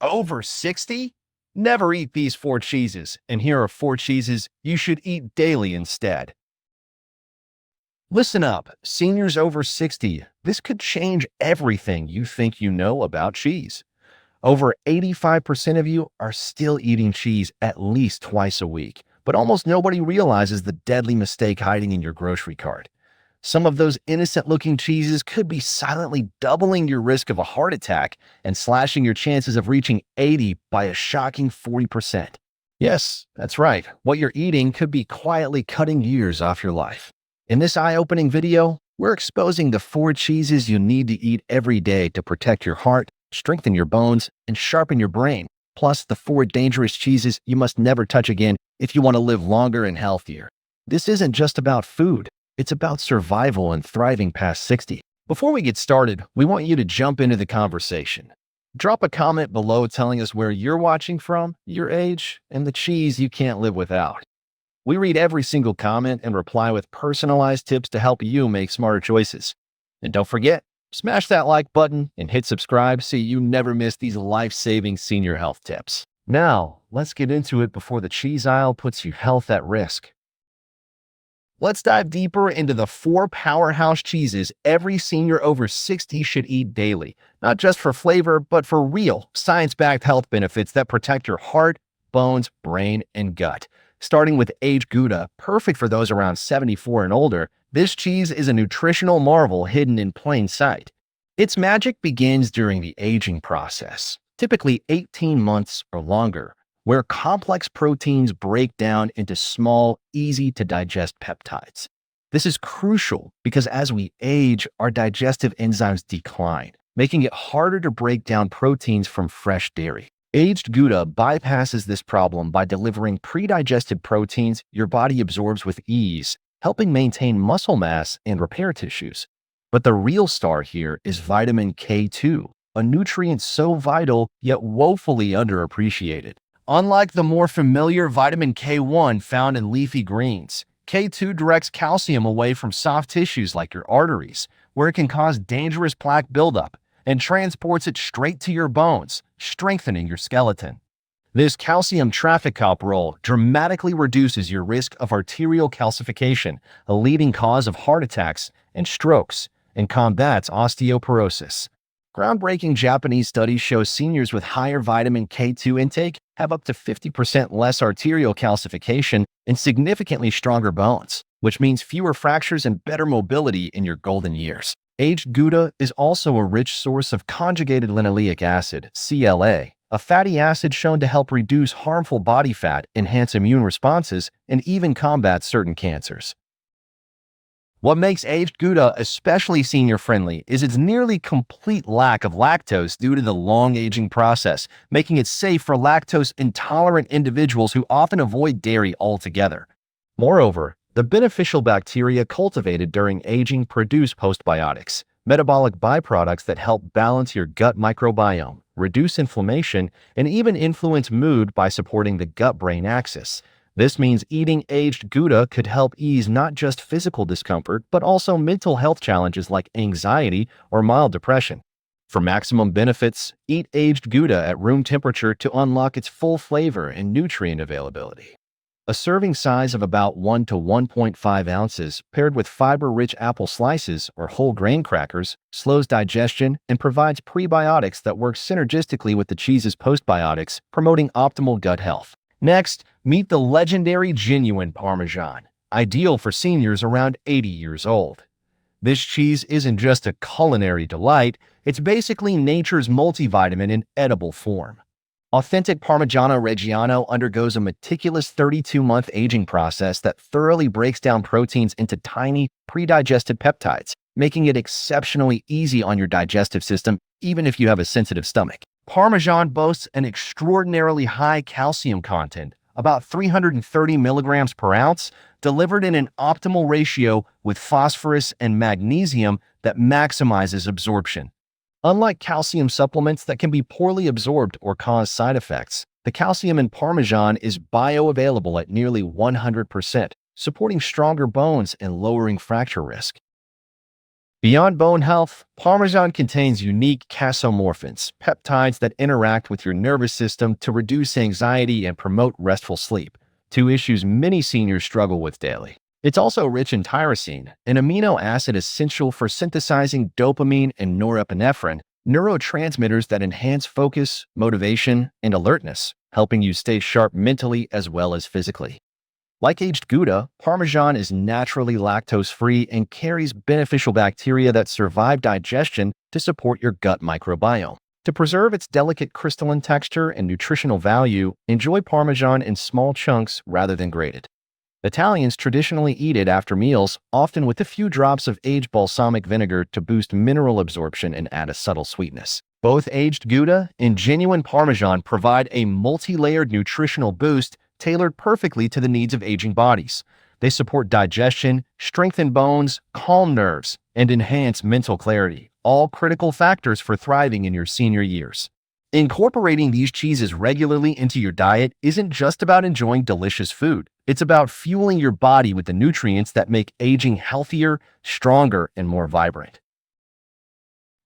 Over 60? Never eat these 4 cheeses, and here are 4 cheeses you should eat daily instead. Listen up, seniors over 60. This could change everything you think you know about cheese. Over 85% of you are still eating cheese at least twice a week, but almost nobody realizes the deadly mistake hiding in your grocery cart. Some of those innocent-looking cheeses could be silently doubling your risk of a heart attack and slashing your chances of reaching 80 by a shocking 40%. Yes, that's right. What you're eating could be quietly cutting years off your life. In this eye-opening video, we're exposing the 4 cheeses you need to eat every day to protect your heart, strengthen your bones, and sharpen your brain, plus the 4 dangerous cheeses you must never touch again if you want to live longer and healthier. This isn't just about food. It's about survival and thriving past 60. Before we get started, we want you to jump into the conversation. Drop a comment below telling us where you're watching from, your age, and the cheese you can't live without. We read every single comment and reply with personalized tips to help you make smarter choices. And don't forget, smash that like button and hit subscribe so you never miss these life-saving senior health tips. Now, let's get into it before the cheese aisle puts your health at risk. Let's dive deeper into the 4 powerhouse cheeses every senior over 60 should eat daily, not just for flavor, but for real, science-backed health benefits that protect your heart, bones, brain, and gut. Starting with aged Gouda, perfect for those around 74 and older, this cheese is a nutritional marvel hidden in plain sight. Its magic begins during the aging process, typically 18 months or longer, where complex proteins break down into small, easy-to-digest peptides. This is crucial because as we age, our digestive enzymes decline, making it harder to break down proteins from fresh dairy. Aged Gouda bypasses this problem by delivering pre-digested proteins your body absorbs with ease, helping maintain muscle mass and repair tissues. But the real star here is vitamin K2, a nutrient so vital yet woefully underappreciated. Unlike the more familiar vitamin K1 found in leafy greens, K2 directs calcium away from soft tissues like your arteries, where it can cause dangerous plaque buildup, and transports it straight to your bones, strengthening your skeleton. This calcium traffic cop role dramatically reduces your risk of arterial calcification, a leading cause of heart attacks and strokes, and combats osteoporosis. Groundbreaking Japanese studies show seniors with higher vitamin K2 intake have up to 50% less arterial calcification and significantly stronger bones, which means fewer fractures and better mobility in your golden years. Aged Gouda is also a rich source of conjugated linoleic acid, CLA, a fatty acid shown to help reduce harmful body fat, enhance immune responses, and even combat certain cancers. What makes aged Gouda especially senior-friendly is its nearly complete lack of lactose due to the long aging process, making it safe for lactose-intolerant individuals who often avoid dairy altogether. Moreover, the beneficial bacteria cultivated during aging produce postbiotics, metabolic byproducts that help balance your gut microbiome, reduce inflammation, and even influence mood by supporting the gut-brain axis. This means eating aged Gouda could help ease not just physical discomfort, but also mental health challenges like anxiety or mild depression. For maximum benefits, eat aged Gouda at room temperature to unlock its full flavor and nutrient availability. A serving size of about 1 to 1.5 ounces paired with fiber-rich apple slices or whole grain crackers slows digestion and provides prebiotics that work synergistically with the cheese's postbiotics, promoting optimal gut health. Next, meet the legendary genuine Parmesan, ideal for seniors around 80 years old. This cheese isn't just a culinary delight, it's basically nature's multivitamin in edible form. Authentic Parmigiano Reggiano undergoes a meticulous 32-month aging process that thoroughly breaks down proteins into tiny, pre-digested peptides, making it exceptionally easy on your digestive system, even if you have a sensitive stomach. Parmesan boasts an extraordinarily high calcium content, about 330 milligrams per ounce, delivered in an optimal ratio with phosphorus and magnesium that maximizes absorption. Unlike calcium supplements that can be poorly absorbed or cause side effects, the calcium in Parmesan is bioavailable at nearly 100%, supporting stronger bones and lowering fracture risk. Beyond bone health, Parmesan contains unique casomorphins, peptides that interact with your nervous system to reduce anxiety and promote restful sleep, two issues many seniors struggle with daily. It's also rich in tyrosine, an amino acid essential for synthesizing dopamine and norepinephrine, neurotransmitters that enhance focus, motivation, and alertness, helping you stay sharp mentally as well as physically. Like aged Gouda, Parmesan is naturally lactose-free and carries beneficial bacteria that survive digestion to support your gut microbiome. To preserve its delicate crystalline texture and nutritional value, enjoy Parmesan in small chunks rather than grated. Italians traditionally eat it after meals, often with a few drops of aged balsamic vinegar to boost mineral absorption and add a subtle sweetness. Both aged Gouda and genuine Parmesan provide a multi-layered nutritional boost tailored perfectly to the needs of aging bodies. They support digestion, strengthen bones, calm nerves, and enhance mental clarity, all critical factors for thriving in your senior years. Incorporating these cheeses regularly into your diet isn't just about enjoying delicious food. It's about fueling your body with the nutrients that make aging healthier, stronger, and more vibrant.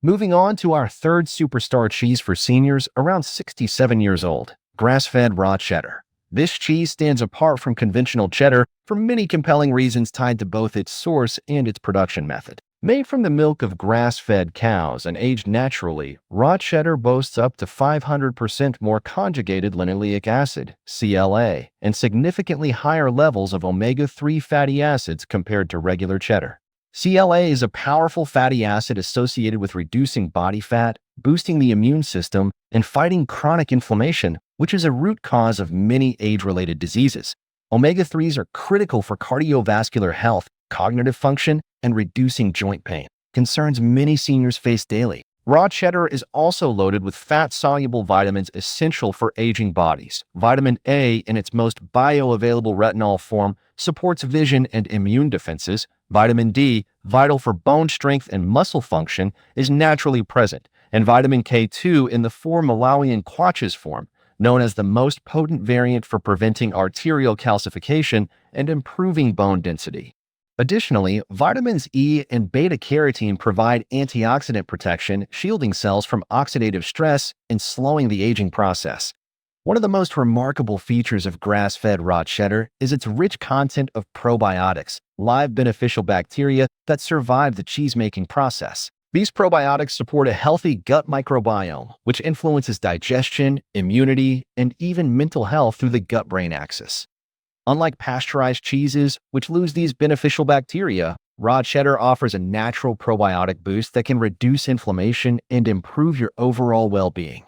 Moving on to our third superstar cheese for seniors around 67 years old, grass-fed raw cheddar. This cheese stands apart from conventional cheddar for many compelling reasons tied to both its source and its production method. Made from the milk of grass-fed cows and aged naturally, raw cheddar boasts up to 500% more conjugated linoleic acid, CLA, and significantly higher levels of omega-3 fatty acids compared to regular cheddar. CLA is a powerful fatty acid associated with reducing body fat, boosting the immune system, and fighting chronic inflammation, which is a root cause of many age-related diseases. Omega-3s are critical for cardiovascular health, cognitive function, and reducing joint pain, concerns many seniors face daily. Raw cheddar is also loaded with fat-soluble vitamins essential for aging bodies. Vitamin A, in its most bioavailable retinol form, supports vision and immune defenses. Vitamin D, vital for bone strength and muscle function, is naturally present, and vitamin K2 in the 4-Malawian Quatches form, known as the most potent variant for preventing arterial calcification and improving bone density. Additionally, vitamins E and beta-carotene provide antioxidant protection, shielding cells from oxidative stress and slowing the aging process. One of the most remarkable features of grass-fed raw cheddar is its rich content of probiotics, live beneficial bacteria that survive the cheese-making process. These probiotics support a healthy gut microbiome, which influences digestion, immunity, and even mental health through the gut-brain axis. Unlike pasteurized cheeses, which lose these beneficial bacteria, raw cheddar offers a natural probiotic boost that can reduce inflammation and improve your overall well-being.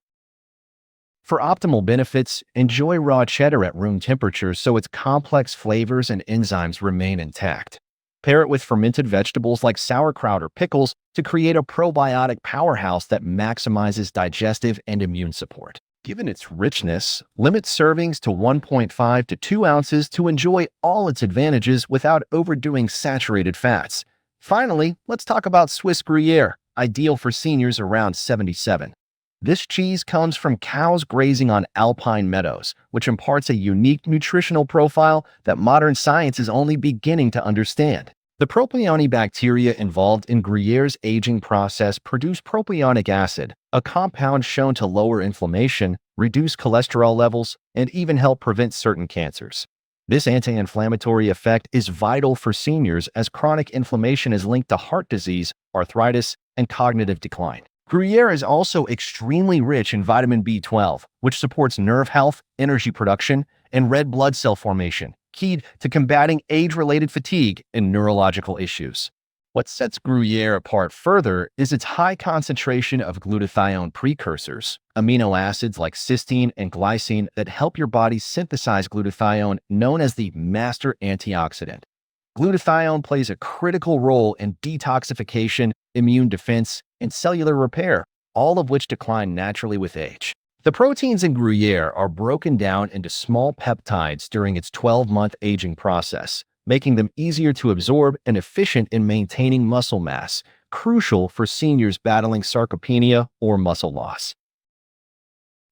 For optimal benefits, enjoy raw cheddar at room temperature so its complex flavors and enzymes remain intact. Pair it with fermented vegetables like sauerkraut or pickles to create a probiotic powerhouse that maximizes digestive and immune support. Given its richness, limit servings to 1.5 to 2 ounces to enjoy all its advantages without overdoing saturated fats. Finally, let's talk about Swiss Gruyere, ideal for seniors around 77. This cheese comes from cows grazing on alpine meadows, which imparts a unique nutritional profile that modern science is only beginning to understand. The propionic bacteria involved in Gruyère's aging process produce propionic acid, a compound shown to lower inflammation, reduce cholesterol levels, and even help prevent certain cancers. This anti-inflammatory effect is vital for seniors as chronic inflammation is linked to heart disease, arthritis, and cognitive decline. Gruyere is also extremely rich in vitamin B12, which supports nerve health, energy production, and red blood cell formation, key to combating age-related fatigue and neurological issues. What sets Gruyere apart further is its high concentration of glutathione precursors, amino acids like cysteine and glycine that help your body synthesize glutathione, known as the master antioxidant. Glutathione plays a critical role in detoxification, immune defense, and cellular repair, all of which decline naturally with age. The proteins in Gruyere are broken down into small peptides during its 12-month aging process, making them easier to absorb and efficient in maintaining muscle mass, crucial for seniors battling sarcopenia or muscle loss.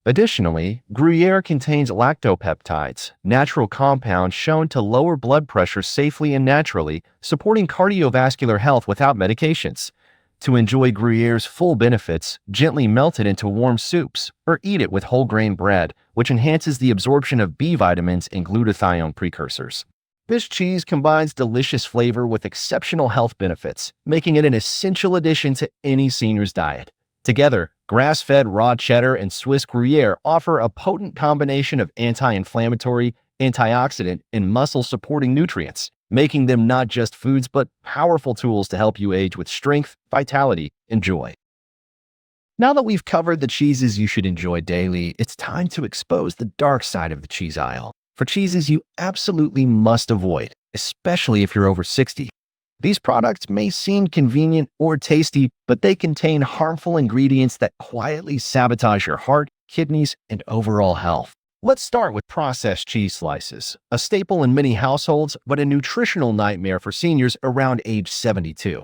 Additionally, Gruyere contains lactopeptides, natural compounds shown to lower blood pressure safely and naturally, supporting cardiovascular health without medications. To enjoy Gruyère's full benefits, gently melt it into warm soups or eat it with whole grain bread, which enhances the absorption of B vitamins and glutathione precursors. This cheese combines delicious flavor with exceptional health benefits, making it an essential addition to any senior's diet. Together, grass-fed raw cheddar and Swiss Gruyere offer a potent combination of anti-inflammatory, antioxidant, and muscle-supporting nutrients, making them not just foods but powerful tools to help you age with strength, vitality, and joy. Now that we've covered the cheeses you should enjoy daily, it's time to expose the dark side of the cheese aisle for cheeses you absolutely must avoid, especially if you're over 60. These products may seem convenient or tasty, but they contain harmful ingredients that quietly sabotage your heart, kidneys, and overall health. Let's start with processed cheese slices, a staple in many households, but a nutritional nightmare for seniors around age 72.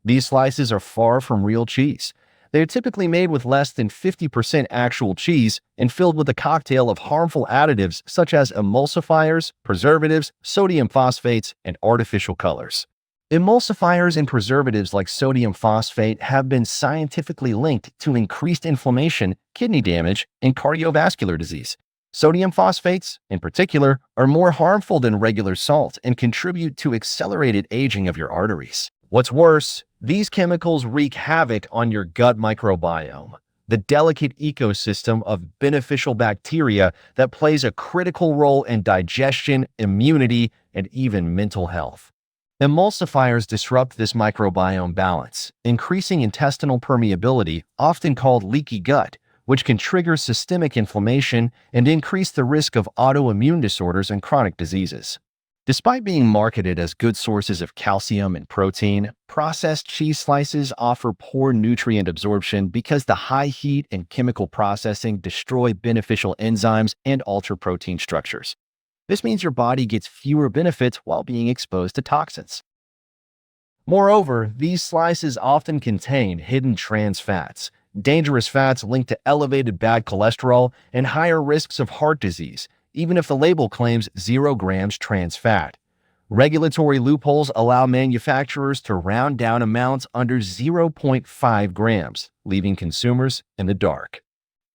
These slices are far from real cheese. They are typically made with less than 50% actual cheese and filled with a cocktail of harmful additives such as emulsifiers, preservatives, sodium phosphates, and artificial colors. Emulsifiers and preservatives like sodium phosphate have been scientifically linked to increased inflammation, kidney damage, and cardiovascular disease. Sodium phosphates, in particular, are more harmful than regular salt and contribute to accelerated aging of your arteries. What's worse, these chemicals wreak havoc on your gut microbiome, the delicate ecosystem of beneficial bacteria that plays a critical role in digestion, immunity, and even mental health. Emulsifiers disrupt this microbiome balance, increasing intestinal permeability, often called leaky gut, which can trigger systemic inflammation and increase the risk of autoimmune disorders and chronic diseases. Despite being marketed as good sources of calcium and protein, processed cheese slices offer poor nutrient absorption because the high heat and chemical processing destroy beneficial enzymes and alter protein structures. This means your body gets fewer benefits while being exposed to toxins. Moreover, these slices often contain hidden trans fats, dangerous fats linked to elevated bad cholesterol and higher risks of heart disease, even if the label claims 0 grams trans fat. Regulatory loopholes allow manufacturers to round down amounts under 0.5 grams, leaving consumers in the dark.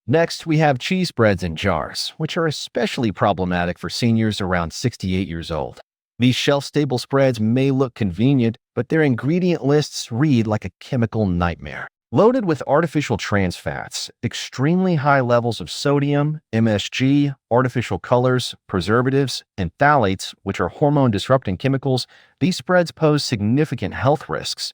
Next, we have cheese spreads in jars, which are especially problematic for seniors around 68 years old. These shelf-stable spreads may look convenient, but their ingredient lists read like a chemical nightmare. Loaded with artificial trans fats, extremely high levels of sodium, MSG, artificial colors, preservatives, and phthalates, which are hormone-disrupting chemicals, these spreads pose significant health risks.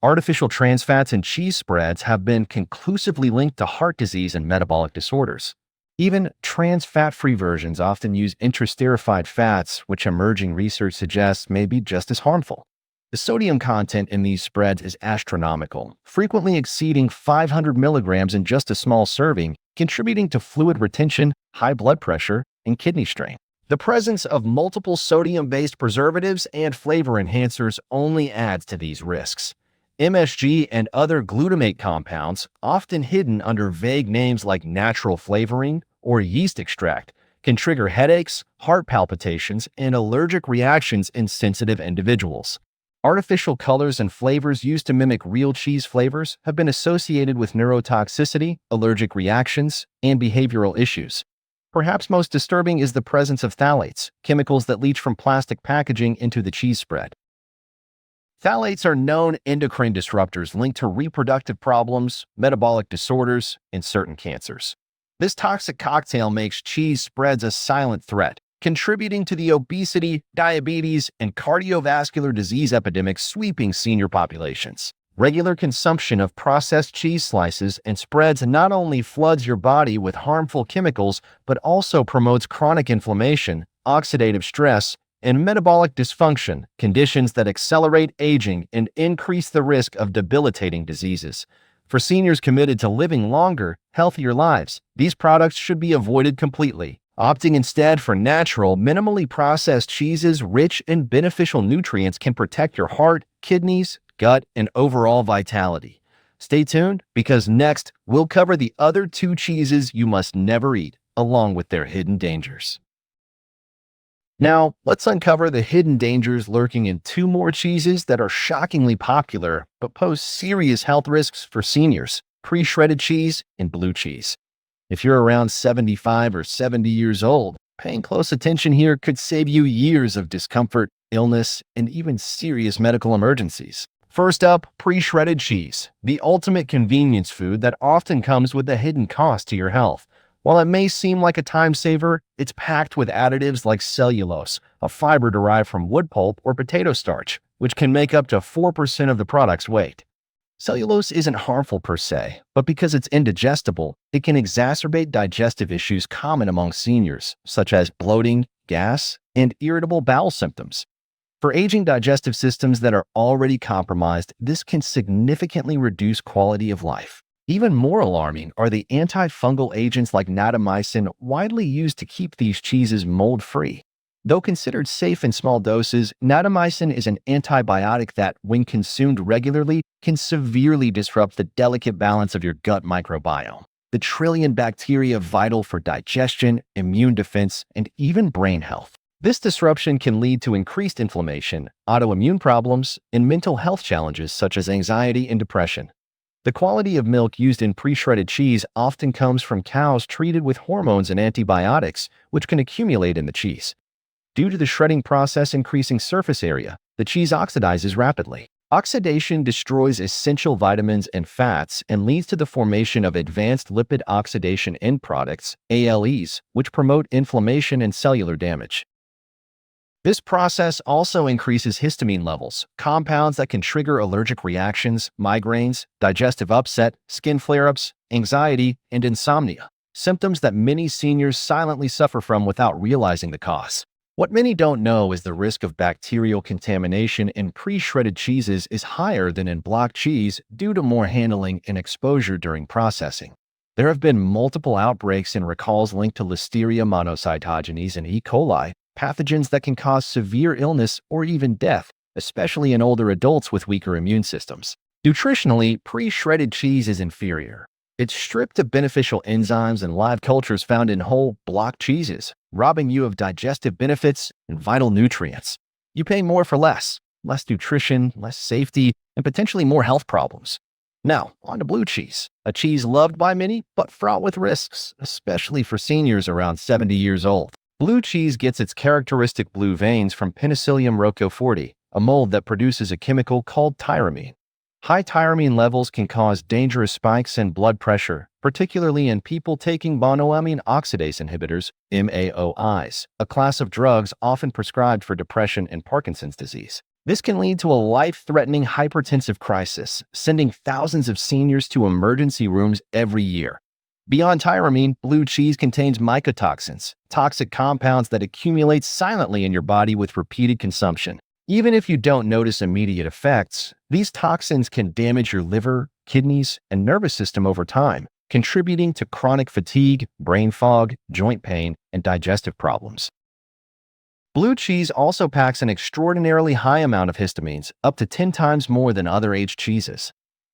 Artificial trans fats in cheese spreads have been conclusively linked to heart disease and metabolic disorders. Even trans fat-free versions often use intraesterified fats, which emerging research suggests may be just as harmful. The sodium content in these spreads is astronomical, frequently exceeding 500 milligrams in just a small serving, contributing to fluid retention, high blood pressure, and kidney strain. The presence of multiple sodium-based preservatives and flavor enhancers only adds to these risks. MSG and other glutamate compounds, often hidden under vague names like natural flavoring or yeast extract, can trigger headaches, heart palpitations, and allergic reactions in sensitive individuals. Artificial colors and flavors used to mimic real cheese flavors have been associated with neurotoxicity, allergic reactions, and behavioral issues. Perhaps most disturbing is the presence of phthalates, chemicals that leach from plastic packaging into the cheese spread. Phthalates are known endocrine disruptors linked to reproductive problems, metabolic disorders, and certain cancers. This toxic cocktail makes cheese spreads a silent threat, contributing to the obesity, diabetes, and cardiovascular disease epidemics sweeping senior populations. Regular consumption of processed cheese slices and spreads not only floods your body with harmful chemicals, but also promotes chronic inflammation, oxidative stress, and metabolic dysfunction, conditions that accelerate aging and increase the risk of debilitating diseases. For seniors committed to living longer, healthier lives, these products should be avoided completely, opting instead for natural, minimally processed cheeses rich in beneficial nutrients can protect your heart, kidneys, gut, and overall vitality. Stay tuned, because next, we'll cover the other 2 cheeses you must never eat, along with their hidden dangers. Now, let's uncover the hidden dangers lurking in two more cheeses that are shockingly popular but pose serious health risks for seniors: pre-shredded cheese and blue cheese. If you're around 75 or 70 years old, paying close attention here could save you years of discomfort, illness, and even serious medical emergencies. First up, pre-shredded cheese, the ultimate convenience food that often comes with a hidden cost to your health. While it may seem like a time saver, it's packed with additives like cellulose, a fiber derived from wood pulp or potato starch, which can make up to 4% of the product's weight. Cellulose isn't harmful per se, but because it's indigestible, it can exacerbate digestive issues common among seniors, such as bloating, gas, and irritable bowel symptoms. For aging digestive systems that are already compromised, this can significantly reduce quality of life. Even more alarming are the antifungal agents like natamycin, widely used to keep these cheeses mold-free. Though considered safe in small doses, natamycin is an antibiotic that, when consumed regularly, can severely disrupt the delicate balance of your gut microbiome. The trillion bacteria vital for digestion, immune defense, and even brain health. This disruption can lead to increased inflammation, autoimmune problems, and mental health challenges such as anxiety and depression. The quality of milk used in pre-shredded cheese often comes from cows treated with hormones and antibiotics, which can accumulate in the cheese. Due to the shredding process increasing surface area, the cheese oxidizes rapidly. Oxidation destroys essential vitamins and fats and leads to the formation of advanced lipid oxidation end products, ALEs, which promote inflammation and cellular damage. This process also increases histamine levels, compounds that can trigger allergic reactions, migraines, digestive upset, skin flare-ups, anxiety, and insomnia, symptoms that many seniors silently suffer from without realizing the cause. What many don't know is the risk of bacterial contamination in pre-shredded cheeses is higher than in block cheese due to more handling and exposure during processing. There have been multiple outbreaks and recalls linked to Listeria monocytogenes and E. coli, pathogens that can cause severe illness or even death, especially in older adults with weaker immune systems. Nutritionally, pre-shredded cheese is inferior. It's stripped of beneficial enzymes and live cultures found in whole block cheeses, robbing you of digestive benefits and vital nutrients. You pay more for less nutrition, less safety, and potentially more health problems. Now, on to blue cheese, a cheese loved by many but fraught with risks, especially for seniors around 70 years old. Blue cheese gets its characteristic blue veins from Penicillium roqueforti, a mold that produces a chemical called tyramine. High tyramine levels can cause dangerous spikes in blood pressure, particularly in people taking monoamine oxidase inhibitors, MAOIs, a class of drugs often prescribed for depression and Parkinson's disease. This can lead to a life-threatening hypertensive crisis, sending thousands of seniors to emergency rooms every year. Beyond tyramine, blue cheese contains mycotoxins, toxic compounds that accumulate silently in your body with repeated consumption. Even if you don't notice immediate effects, these toxins can damage your liver, kidneys, and nervous system over time, contributing to chronic fatigue, brain fog, joint pain, and digestive problems. Blue cheese also packs an extraordinarily high amount of histamines, up to 10 times more than other aged cheeses.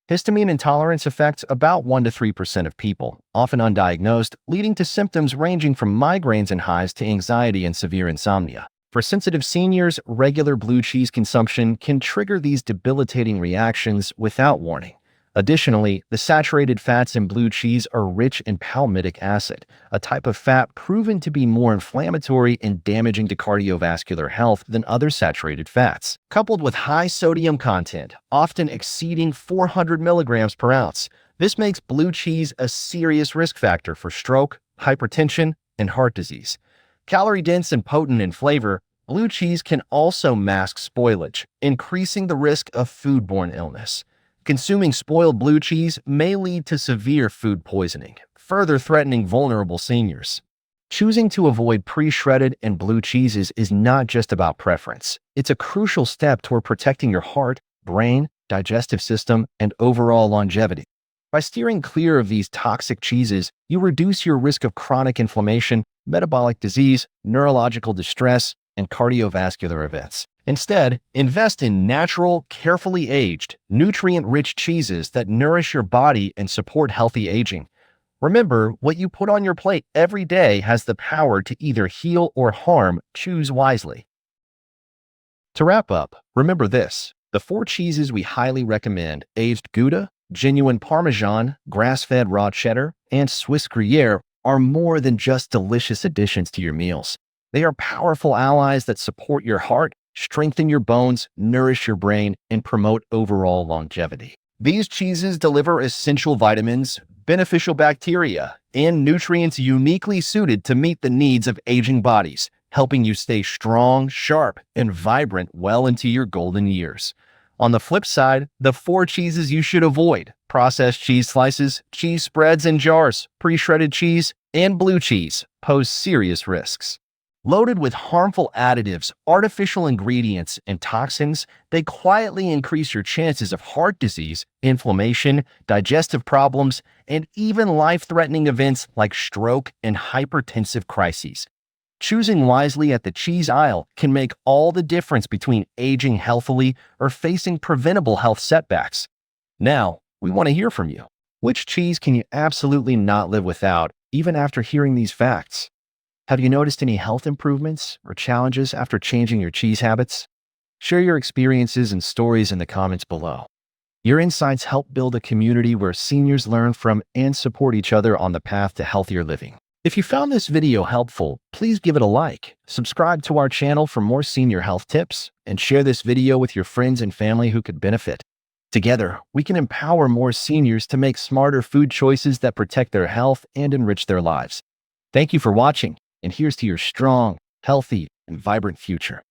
Histamine intolerance affects about 1 to 3% of people, often undiagnosed, leading to symptoms ranging from migraines and hives to anxiety and severe insomnia. For sensitive seniors, regular blue cheese consumption can trigger these debilitating reactions without warning. Additionally, the saturated fats in blue cheese are rich in palmitic acid, a type of fat proven to be more inflammatory and damaging to cardiovascular health than other saturated fats. Coupled with high sodium content, often exceeding 400 milligrams per ounce, this makes blue cheese a serious risk factor for stroke, hypertension, and heart disease. Calorie-dense and potent in flavor, blue cheese can also mask spoilage, increasing the risk of foodborne illness. Consuming spoiled blue cheese may lead to severe food poisoning, further threatening vulnerable seniors. Choosing to avoid pre-shredded and blue cheeses is not just about preference. It's a crucial step toward protecting your heart, brain, digestive system, and overall longevity. By steering clear of these toxic cheeses, you reduce your risk of chronic inflammation, metabolic disease, neurological distress, and cardiovascular events. Instead, invest in natural, carefully aged, nutrient-rich cheeses that nourish your body and support healthy aging. Remember, what you put on your plate every day has the power to either heal or harm. Choose wisely. To wrap up, remember this. The four cheeses we highly recommend, aged Gouda, genuine Parmesan, grass-fed raw cheddar, and Swiss Gruyere, are more than just delicious additions to your meals. They are powerful allies that support your heart, strengthen your bones, nourish your brain, and promote overall longevity. These cheeses deliver essential vitamins, beneficial bacteria, and nutrients uniquely suited to meet the needs of aging bodies, helping you stay strong, sharp, and vibrant well into your golden years. On the flip side, the four cheeses you should avoid: processed cheese slices, cheese spreads in jars, pre-shredded cheese, and blue cheese, pose serious risks. Loaded with harmful additives, artificial ingredients, and toxins, they quietly increase your chances of heart disease, inflammation, digestive problems, and even life-threatening events like stroke and hypertensive crises. Choosing wisely at the cheese aisle can make all the difference between aging healthily or facing preventable health setbacks. Now, we want to hear from you. Which cheese can you absolutely not live without, even after hearing these facts? Have you noticed any health improvements or challenges after changing your cheese habits? Share your experiences and stories in the comments below. Your insights help build a community where seniors learn from and support each other on the path to healthier living. If you found this video helpful, please give it a like, subscribe to our channel for more senior health tips, and share this video with your friends and family who could benefit. Together, we can empower more seniors to make smarter food choices that protect their health and enrich their lives. Thank you for watching, and here's to your strong, healthy, and vibrant future.